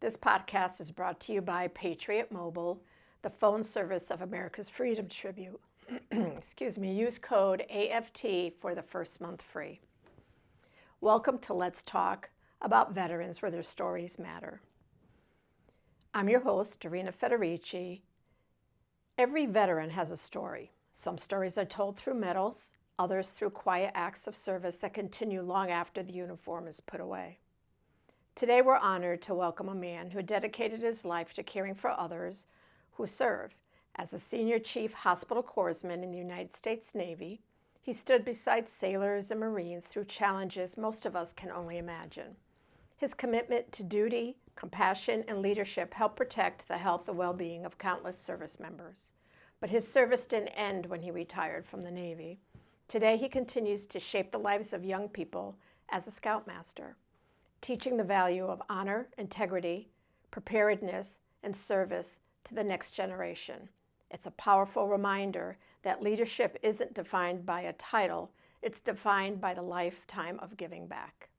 This podcast is brought to you by Patriot Mobile, the phone service of America's Freedom Tribute. Excuse me, use code AFT for the first month free. Welcome to Let's Talk about veterans where their stories matter. I'm your host, Dorina Federici. Every veteran has a story. Some stories are told through medals, others through quiet acts of service that continue long after the uniform is put away. Today we're honored to welcome a man who dedicated his life to caring for others who serve. As a senior chief hospital corpsman in the United States Navy, he stood beside sailors and Marines through challenges most of us can only imagine. His commitment to duty, compassion, and leadership helped protect the health and well-being of countless service members. But his service didn't end when he retired from the Navy. Today he continues to shape the lives of young people as a scoutmaster, teaching the value of honor, integrity, preparedness, and service to the next generation. It's a powerful reminder that leadership isn't defined by a title, it's defined by the lifetime of giving back.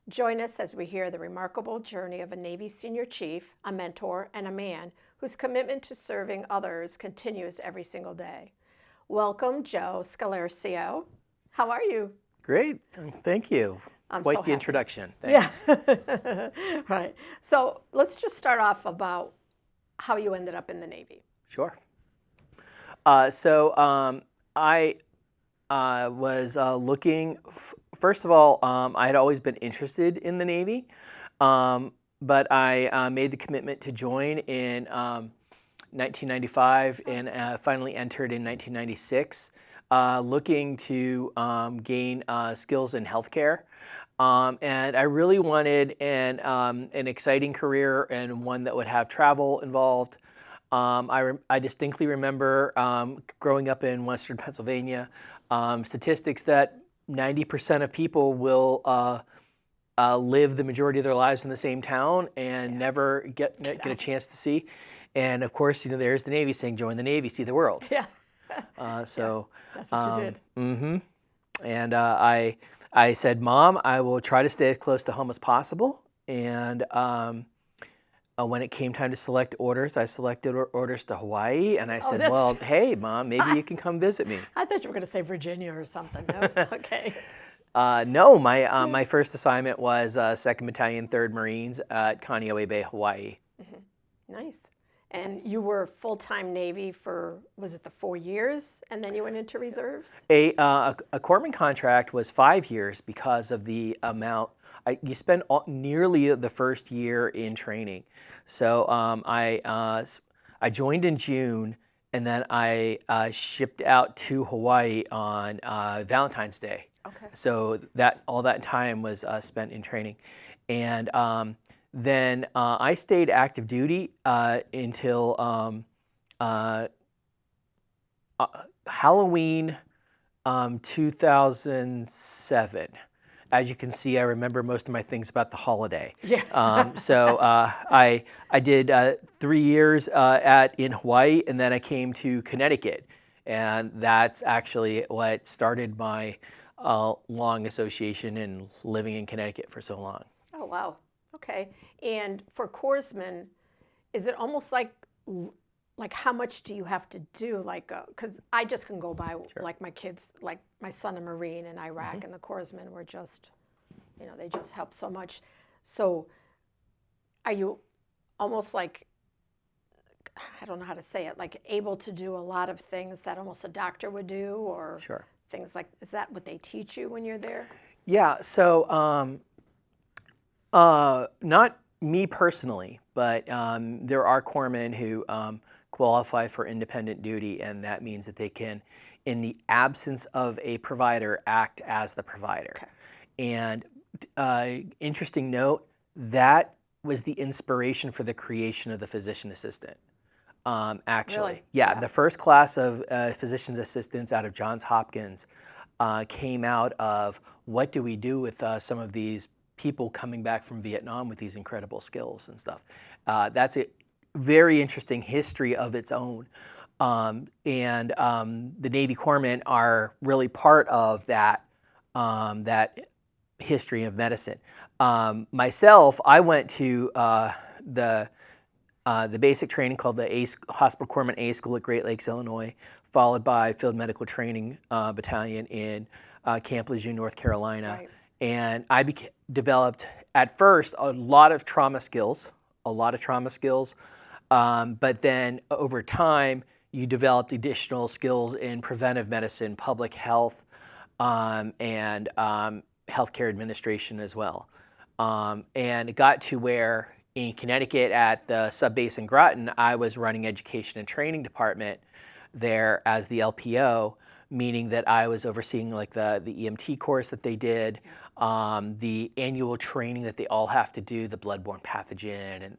Join us as we hear the remarkable journey of a Navy senior chief, a mentor, and a man whose commitment to serving others continues every single day. Welcome, Joe SCALERCIO. How are you? Great, thank you. Quite the introduction. Thanks. Yeah. Right. So let's just start off about how you ended up in the Navy. Sure. I was looking, first of all, I had always been interested in the Navy, but I made the commitment to join in 1995 and finally entered in 1996, looking to gain skills in healthcare. And I really wanted an exciting career and one that would have travel involved. I distinctly remember growing up in Western Pennsylvania, statistics that 90% of people will live the majority of their lives in the same town and never get a chance to see. And of course, there's the Navy saying, join the Navy, see the world. Yeah. That's what you did. Mm-hmm. And I said, Mom, I will try to stay as close to home as possible. And when it came time to select orders, I selected orders to Hawaii. And I said, well, hey, Mom, maybe you can come visit me. I thought you were going to say Virginia or something. No? Okay. No, my first assignment was 2nd Battalion, 3rd Marines at Kaneohe Bay, Hawaii. Mm-hmm. Nice. And you were full-time Navy for, was it the 4 years? And then you went into reserves? A corpsman contract was 5 years because of the amount. You spend nearly the first year in training. So I joined in June, and then I shipped out to Hawaii on Valentine's Day. Okay. So all that time was spent in training. And then I stayed active duty until Halloween 2007. As you can see, I remember most of my things about the holiday. Yeah. I did 3 years in Hawaii, and then I came to Connecticut. And that's actually what started my long association and living in Connecticut for so long. Oh, wow. Okay. And for corpsmen, is it almost like how much do you have to do? Because I just can go by, Sure. like my kids, like my son, a Marine in Iraq, and the corpsmen were just, they just help so much. So are you almost like, I don't know how to say it, like able to do a lot of things that almost a doctor would do, or Sure. things like, is that what they teach you when you're there? Yeah, so not me personally, but there are corpsmen who qualify for independent duty, and that means that they can, in the absence of a provider, act as the provider. Okay. And interesting note, that was the inspiration for the creation of the physician assistant. Actually, Really? Yeah, the first class of physician's assistants out of Johns Hopkins came out of what do we do with some of these people coming back from Vietnam with these incredible skills and stuff. That's a very interesting history of its own. The Navy corpsmen are really part of that history of medicine. Myself, I went to the basic training called the Hospital Corpsman A School at Great Lakes, Illinois, followed by Field Medical Training Battalion in Camp Lejeune, North Carolina. Right. And I developed, at first, a lot of trauma skills, but then over time, you developed additional skills in preventive medicine, public health, and healthcare administration as well. And it got to where in Connecticut at the sub-base in Groton, I was running education and training department there as the LPO, meaning that I was overseeing like the EMT course that they did, the annual training that they all have to do, the bloodborne pathogen, and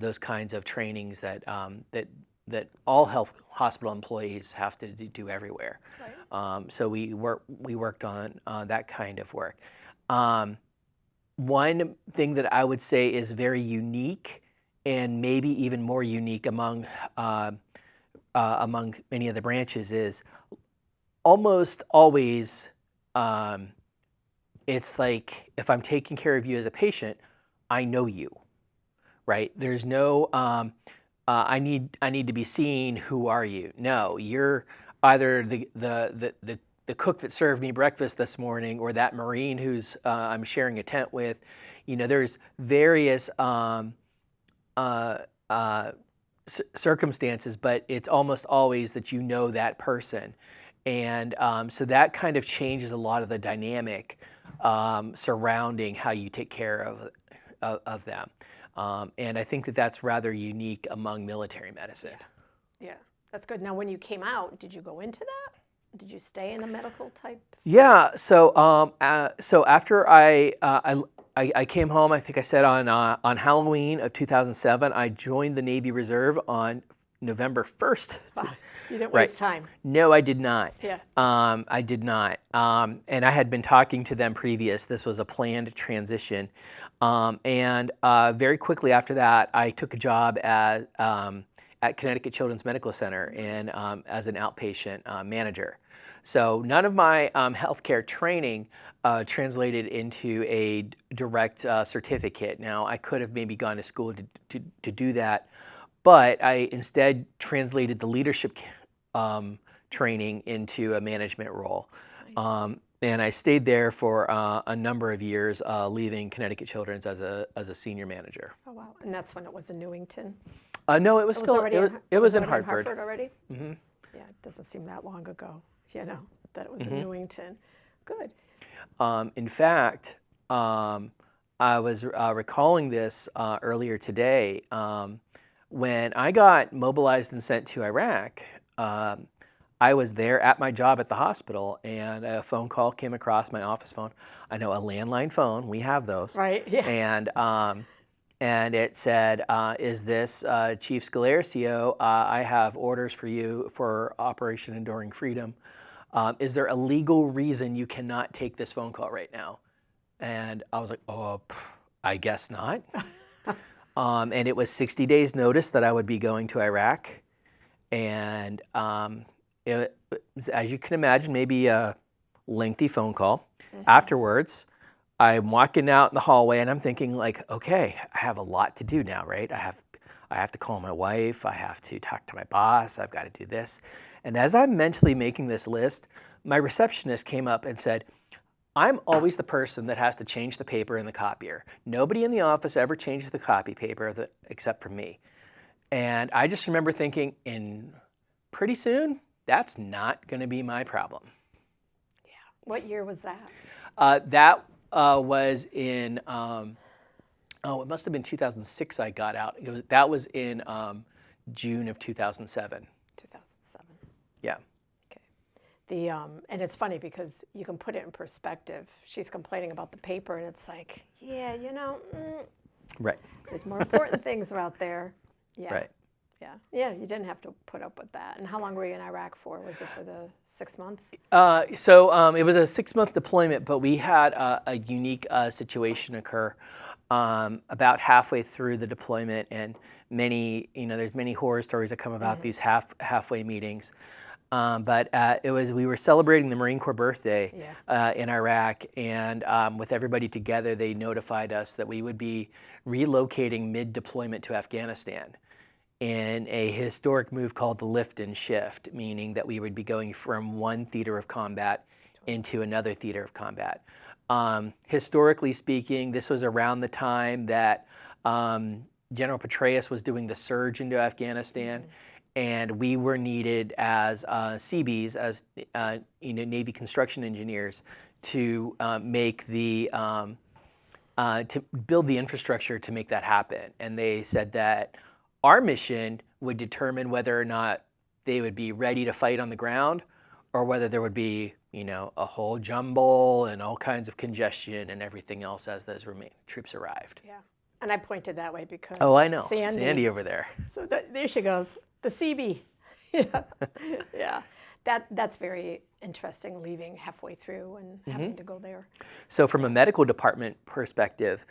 those kinds of trainings that that all health hospital employees have to do everywhere. Right. So we worked on that kind of work. One thing that I would say is very unique, and maybe even more unique among many of the branches, is almost always it's like if I'm taking care of you as a patient, I know you, right? There's no I need to be seen. Who are you? No, you're either the cook that served me breakfast this morning, or that Marine who's I'm sharing a tent with. You know, there's various circumstances, but it's almost always that you know that person. And so that kind of changes a lot of the dynamic surrounding how you take care of them. And I think that that's rather unique among military medicine. Yeah, that's good. Now, when you came out, did you go into that? Did you stay in the medical type? Yeah. So so after I came home, I think I said on Halloween of 2007, I joined the Navy Reserve on November 1st. Wow. You didn't waste time. No, I did not. Yeah. I did not. And I had been talking to them previous. This was a planned transition. And very quickly after that, I took a job at Connecticut Children's Medical Center and as an outpatient manager. So none of my healthcare training translated into a direct certificate. Now, I could have maybe gone to school to do that, but I instead translated the leadership training into a management role. Nice. And I stayed there for a number of years, leaving Connecticut Children's as a senior manager. Oh, wow. And that's when it was in Newington? No, it was in Hartford. Already? Mm-hmm. Yeah, it doesn't seem that long ago, that it was in Newington. Good. In fact, I was recalling this earlier today. When I got mobilized and sent to Iraq, I was there at my job at the hospital, and a phone call came across my office phone. I know, a landline phone. We have those. Right, yeah. And it said, is this Chief SCALERCIO? I have orders for you for Operation Enduring Freedom. Is there a legal reason you cannot take this phone call right now? And I was like, oh, I guess not. And it was 60 days notice that I would be going to Iraq. And it, as you can imagine, maybe a lengthy phone call. Mm-hmm. Afterwards, I'm walking out in the hallway and I'm thinking like, okay, I have a lot to do now, right? I have to call my wife. I have to talk to my boss. I've got to do this. And as I'm mentally making this list, my receptionist came up and said, I'm always the person that has to change the paper in the copier. Nobody in the office ever changes the copy paper except for me. And I just remember thinking, pretty soon, that's not going to be my problem. Yeah. What year was that? That was in, it must have been 2006 I got out. That was in June of 2007. 2007. Yeah. Okay. And it's funny because you can put it in perspective. She's complaining about the paper, and it's like, yeah, right. There's more important things out there. Yeah. Right. Yeah. Yeah, you didn't have to put up with that. And how long were you in Iraq for? Was it for the 6 months? So it was a 6-month deployment, but we had a unique situation occur about halfway through the deployment, and there's many horror stories that come about these halfway meetings. But we were celebrating the Marine Corps birthday Yeah. in Iraq, and with everybody together, they notified us that we would be relocating mid-deployment to Afghanistan in a historic move called the lift and shift, meaning that we would be going from one theater of combat into another theater of combat. Historically speaking, this was around the time that General Petraeus was doing the surge into Afghanistan, and we were needed as Seabees, as Navy construction engineers, to make to build the infrastructure to make that happen. And they said that our mission would determine whether or not they would be ready to fight on the ground, or whether there would be, a whole jumble and all kinds of congestion and everything else as those troops arrived. Yeah. And I pointed that way because Oh, I know. Sandy over there. So there she goes, the CB. Yeah, yeah. That's very interesting, leaving halfway through and having to go there. So from a medical department perspective,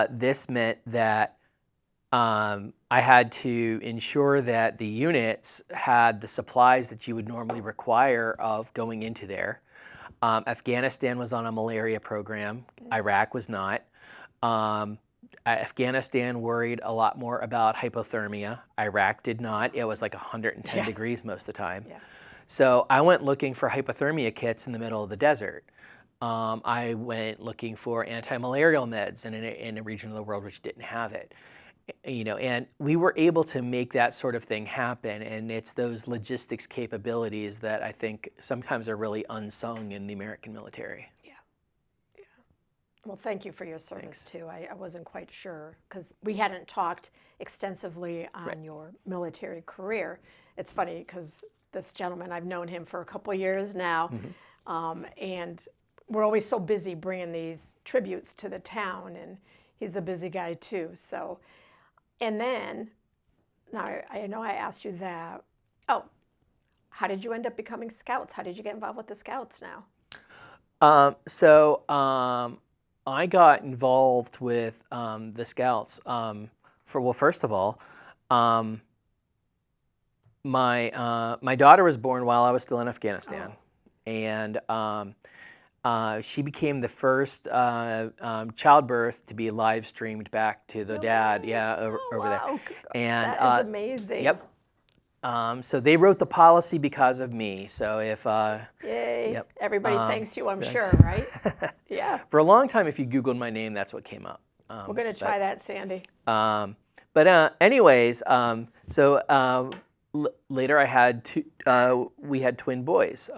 this meant that I had to ensure that the units had the supplies that you would normally require of going into there. Afghanistan was on a malaria program. Iraq was not. Afghanistan worried a lot more about hypothermia. Iraq did not. It was like 110 degrees most of the time. Yeah. So I went looking for hypothermia kits in the middle of the desert. I went looking for anti-malarial meds in a region of the world which didn't have it. And we were able to make that sort of thing happen. And it's those logistics capabilities that I think sometimes are really unsung in the American military. Yeah. Yeah. Well, thank you for your service too. I wasn't quite sure because we hadn't talked extensively on your military career. It's funny because this gentleman, I've known him for a couple of years now, and we're always so busy bringing these tributes to the town, and he's a busy guy too. So. And then, now I know I asked you that. Oh, how did you end up becoming Scouts? How did you get involved with the Scouts now? I got involved with the Scouts first of all, my daughter was born while I was still in Afghanistan, and she became the first childbirth to be live streamed back to the dad. Yeah, over there. And that is amazing. Yep. So they wrote the policy because of me. So if yay, yep. Everybody thanks you, I'm sure, right? Yeah. For a long time, if you Googled my name, that's what came up. We're gonna try that, Sandy. Anyways, later I had we had twin boys.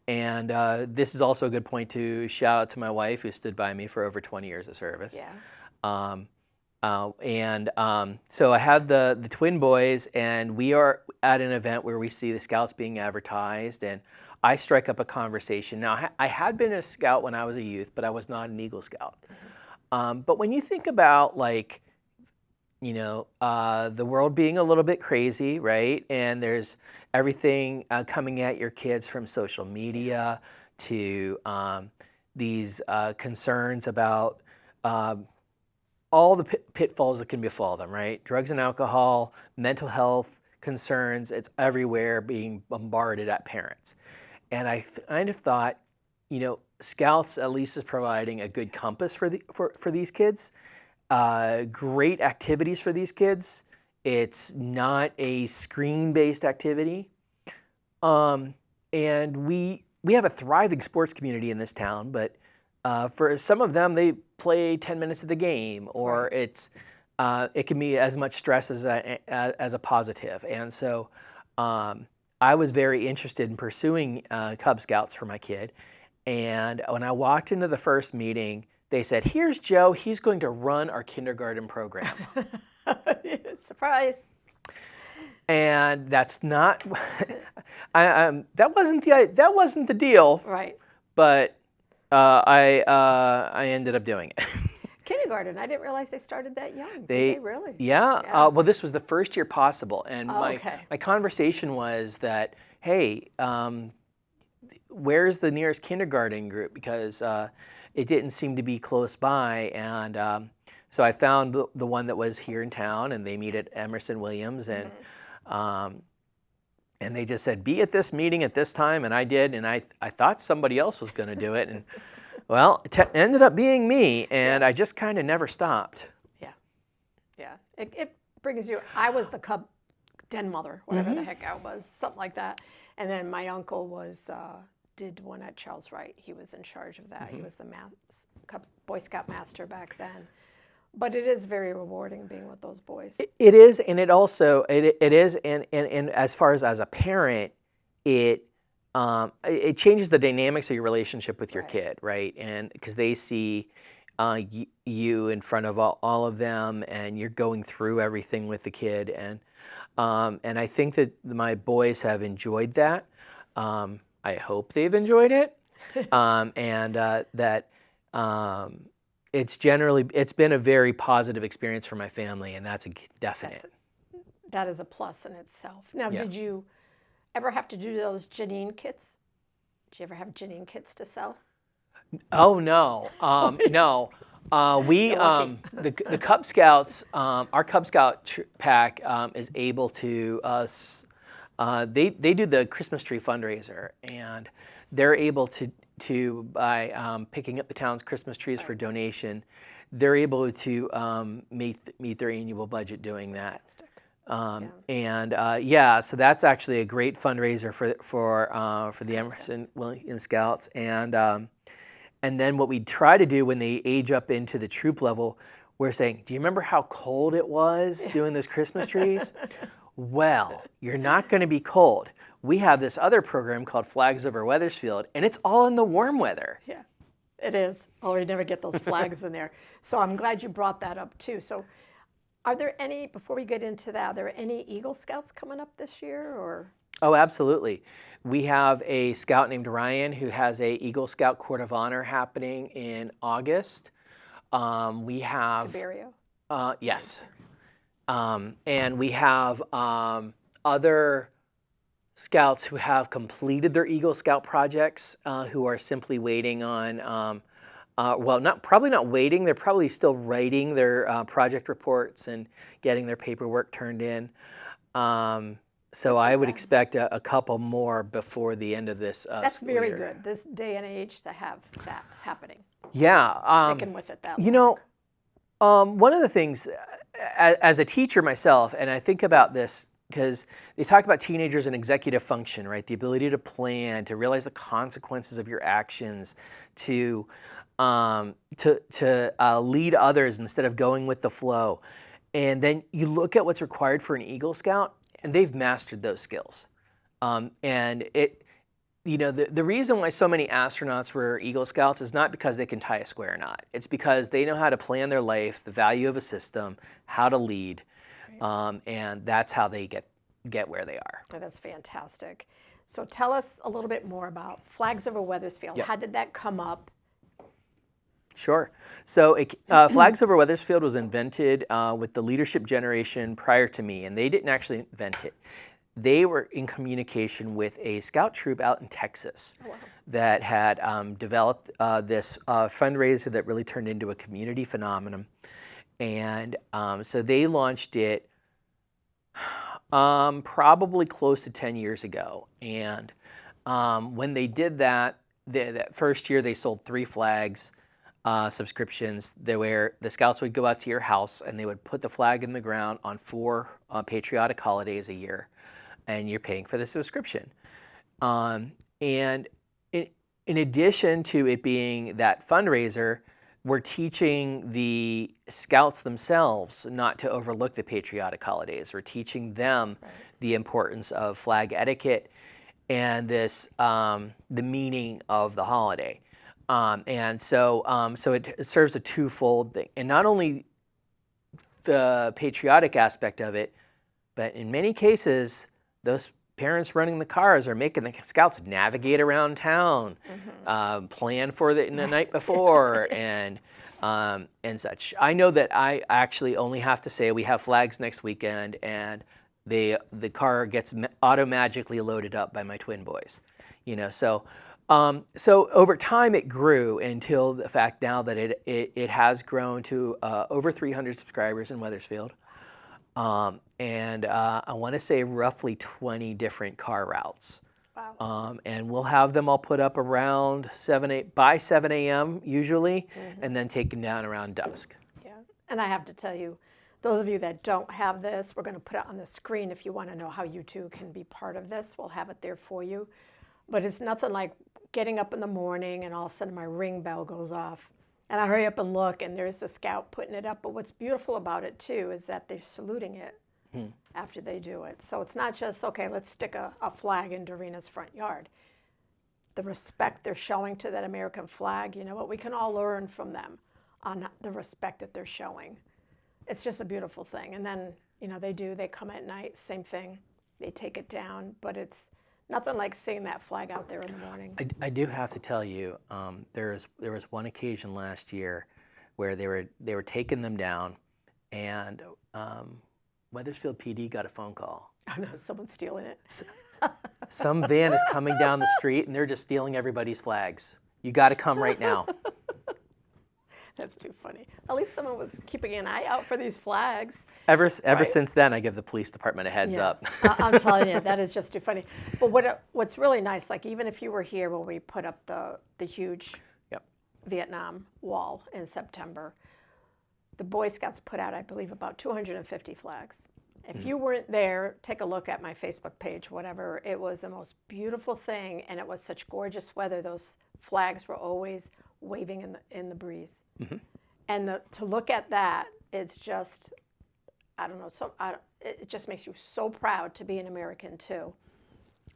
And this is also a good point to shout out to my wife, who stood by me for over 20 years of service. Yeah. So I had the twin boys, and we are at an event where we see the Scouts being advertised, and I strike up a conversation. Now, I had been a Scout when I was a youth, but I was not an Eagle Scout. But when you think about, the world being a little bit crazy, right? And there's everything coming at your kids from social media to these concerns about all the pitfalls that can befall them, right? Drugs and alcohol, mental health concerns, it's everywhere being bombarded at parents. And I kind of thought, Scouts at least is providing a good compass for these kids. Great activities for these kids. It's not a screen-based activity. And we have a thriving sports community in this town, but for some of them, they play 10 minutes of the game, or it can be as much stress as a positive. And so I was very interested in pursuing Cub Scouts for my kid. And when I walked into the first meeting, they said, "Here's Joe. He's going to run our kindergarten program." Surprise! And that's not. That wasn't the deal. Right. But I ended up doing it. Kindergarten. I didn't realize they started that young. Did they really? Yeah. Well, this was the first year possible, and my okay. conversation was that, hey, where's the nearest kindergarten group? Because it didn't seem to be close by, and so I found the one that was here in town, and they meet at Emerson Williams, and And they just said, be at this meeting at this time, and I did, and I thought somebody else was going to do it, and well, it ended up being me, and I just kind of never stopped. Yeah. It brings you, I was the cub den mother, whatever the heck I was, something like that. And then my uncle did one at Charles Wright. He was in charge of that. He was the Boy Scout master back then. But it is very rewarding being with those boys. It is, and it also it is, and as far as a parent, it changes the dynamics of your relationship with your kid, right? And because they see you in front of all of them, and you're going through everything with the kid, and I think that my boys have enjoyed that. I hope they've enjoyed it, and that. It's been a very positive experience for my family, and that's a definite. That is a plus in itself. Now, did you ever have to do those Janine kits? Did you ever have Janine kits to sell? Oh no, no. We the Cub Scouts, our Cub Scout pack is able to they do the Christmas tree fundraiser, and they're able to by picking up the town's Christmas trees for donation, they're able to meet their annual budget doing that. And so that's actually a great fundraiser for the Emerson Williams Scouts. And then what we try to do when they age up into the troop level, we're saying, do you remember how cold it was doing those Christmas trees? Well, you're not going to be cold. We have this other program called Flags Over Wethersfield, and it's all in the warm weather. Yeah, it is. Oh, we never get those flags in there. So I'm glad you brought that up too. So are there any, before we get into that, are there any Eagle Scouts coming up this year, or? Oh, absolutely. We have a scout named Ryan who has a Eagle Scout Court of Honor happening in August. We have... Tiberio? Yes. And we have other Scouts who have completed their Eagle Scout projects, who are simply waiting on, probably not waiting, they're probably still writing their project reports and getting their paperwork turned in. So I would expect a couple more before the end of this That's school very year. good, this day and age, to have that happening. Yeah. Sticking with it that long. One of the things, as a teacher myself, and I think about this, because they talk about teenagers and executive function, right? The ability to plan, to realize the consequences of your actions, to lead others instead of going with the flow. And then you look at what's required for an Eagle Scout, and they've mastered those skills. And the reason why so many astronauts were Eagle Scouts is not because they can tie a square knot. It's because they know how to plan their life, the value of a system, how to lead. And that's how they get where they are. Oh, that's fantastic. So tell us a little bit more about Flags Over Wethersfield. Yep. How did that come up? Sure. So Flags Over Wethersfield was invented with the leadership generation prior to me, and they didn't actually invent it. They were in communication with a scout troop out in Texas that had developed this fundraiser that really turned into a community phenomenon. And so they launched it probably close to 10 years ago. And when they did that, that first year they sold 3 flags subscriptions, where the scouts would go out to your house and they would put the flag in the ground on 4 patriotic holidays a year, and you're paying for the subscription. And in addition to it being that fundraiser, we're teaching the scouts themselves not to overlook the patriotic holidays. We're teaching them the importance of flag etiquette and this the meaning of the holiday. And so it serves a twofold thing. And not only the patriotic aspect of it, but in many cases, those parents running the cars are making the scouts navigate around town, plan for the night before, and such. I know that I actually only have to say we have flags next weekend, and the car gets auto-magically loaded up by my twin boys. So over time it grew until the fact now that it has grown to over 300 subscribers in Wethersfield. and I want to say roughly 20 different car routes. Wow. And we'll have them all put up around 7 a.m. usually, and then taken down around dusk. Yeah. And I have to tell you, those of you that don't have this, we're going to put it on the screen if you want to know how you too can be part of this. We'll have it there for you. But it's nothing like getting up in the morning and all of a sudden my ring bell goes off. And I hurry up and look, and there's the scout putting it up. But what's beautiful about it, too, is that they're saluting it after they do it. So it's not just, okay, let's stick a flag in Dorina's front yard. The respect they're showing to that American flag, you know what, we can all learn from them on the respect that they're showing. It's just a beautiful thing. And then, you know, they come at night, same thing. They take it down, but it's nothing like seeing that flag out there in the morning. I do have to tell you, there was one occasion last year where they were taking them down, and Weathersfield PD got a phone call. Oh no, someone's stealing it. Some van is coming down the street, and they're just stealing everybody's flags. You got to come right now. That's too funny. At least someone was keeping an eye out for these flags. Ever since then, I give the police department a heads up. I'm telling you, that is just too funny. But what's really nice, like even if you were here when we put up the huge Vietnam Wall in September, the Boy Scouts put out, I believe, about 250 flags. If you weren't there, take a look at my Facebook page, whatever. It was the most beautiful thing, and it was such gorgeous weather. Those flags were always waving in the breeze. And to look at that, it's just, I don't know, it just makes you so proud to be an American too.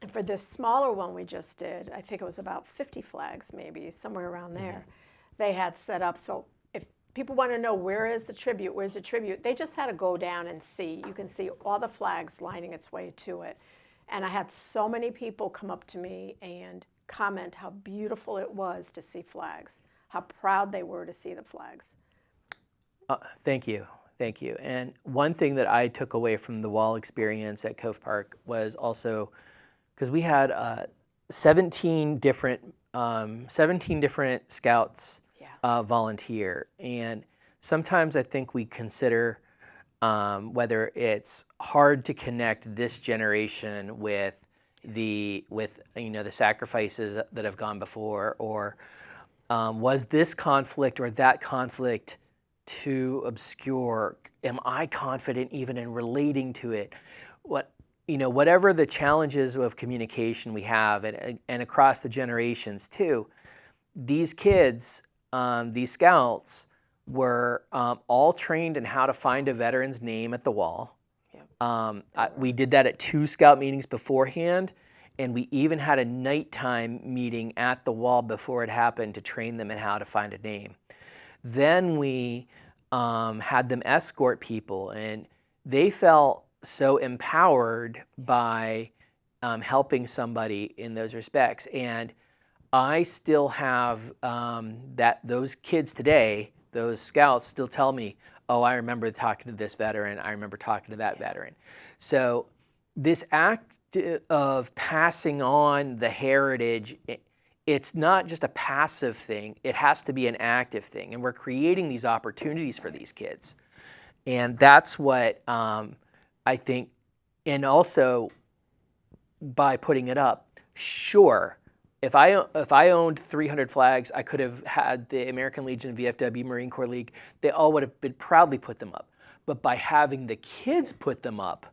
And for this smaller one we just did, I think it was about 50 flags maybe, somewhere around there, they had set up. So if people want to know where's the tribute, they just had to go down and see. You can see all the flags lining its way to it. And I had so many people come up to me and comment how beautiful it was to see flags, how proud they were to see the flags. Thank you. And one thing that I took away from the wall experience at Cove Park was also, because we had 17 different scouts volunteer, and sometimes I think we consider whether it's hard to connect this generation with the sacrifices that have gone before, or was this conflict or that conflict too obscure? Am I confident even in relating to it? Whatever the challenges of communication we have, and across the generations too, these kids, these scouts, were all trained in how to find a veteran's name at the wall. We did that at 2 scout meetings beforehand, and we even had a nighttime meeting at the wall before it happened to train them in how to find a name. Then we had them escort people, and they felt so empowered by helping somebody in those respects. And I still have those kids today, those scouts still tell me, oh, I remember talking to this veteran, I remember talking to that veteran. So this act of passing on the heritage, it's not just a passive thing, it has to be an active thing. And we're creating these opportunities for these kids. And that's what I think, and also by putting it up, sure, if I owned 300 flags, I could have had the American Legion, VFW, Marine Corps League, they all would have been proudly put them up. But by having the kids put them up,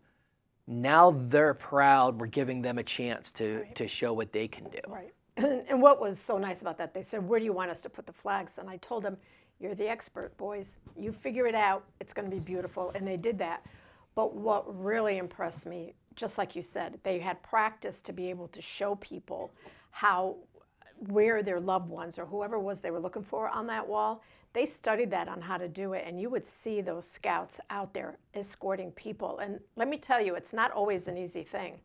now they're proud, we're giving them a chance to show what they can do. Right. And what was so nice about that, they said, where do you want us to put the flags? And I told them, you're the expert, boys. You figure it out. It's going to be beautiful. And they did that. But what really impressed me, just like you said, they had practice to be able to show people where their loved ones or whoever it was they were looking for on that wall. They studied that on how to do it, and you would see those scouts out there escorting people. And let me tell you, it's not always an easy thing,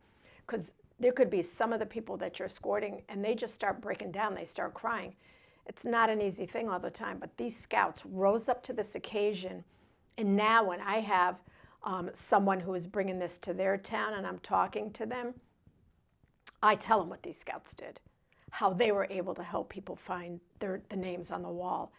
because there could be some of the people that you're escorting and they just start breaking down, they start crying. It's not an easy thing all the time, but these scouts rose up to this occasion. And now when I have someone who is bringing this to their town and I'm talking to them, I tell them what these scouts did, how they were able to help people find the names on the wall.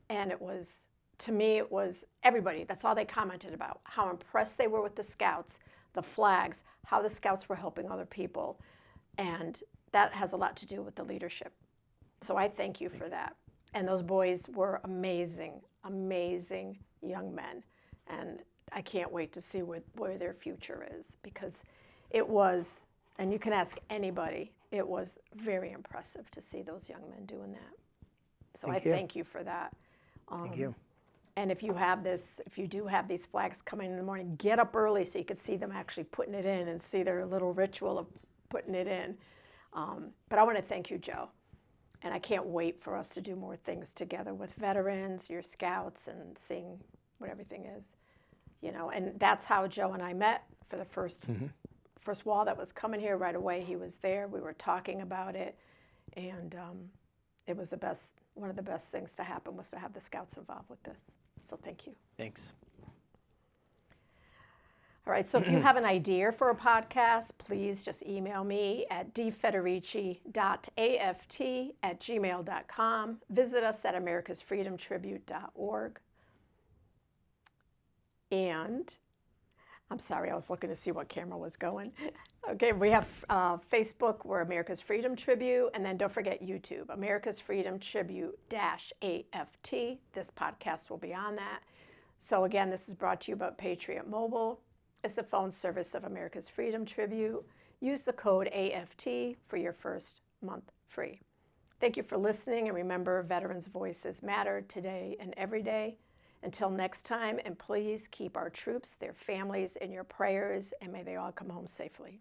And it was to me, it was everybody. That's all they commented about, how impressed they were with the Scouts, the flags, how the Scouts were helping other people. And that has a lot to do with the leadership. So I thank you for that. And those boys were amazing, amazing young men. And I can't wait to see where their future is, because it was, and you can ask anybody, it was very impressive to see those young men doing that. So thank you for that. Thank you. And if you do have these flags coming in the morning, get up early so you can see them actually putting it in and see their little ritual of putting it in. But I want to thank you, Joe. And I can't wait for us to do more things together with veterans, your Scouts, and seeing what everything is. And that's how Joe and I met for the first wall that was coming here right away. He was there. We were talking about it. And it was one of the best things to happen was to have the Scouts involved with this. So thank you. Thanks. All right, so if you have an idea for a podcast, please just email me at dfederici.aft@gmail.com. Visit us at americasfreedomtribute.org. And I'm sorry, I was looking to see what camera was going. Okay, we have Facebook, we're America's Freedom Tribute, and then don't forget YouTube, America's Freedom Tribute-AFT. This podcast will be on that. So again, this is brought to you by Patriot Mobile. It's the phone service of America's Freedom Tribute. Use the code AFT for your first month free. Thank you for listening, and remember, veterans' voices matter today and every day. Until next time, and please keep our troops, their families in your prayers, and may they all come home safely.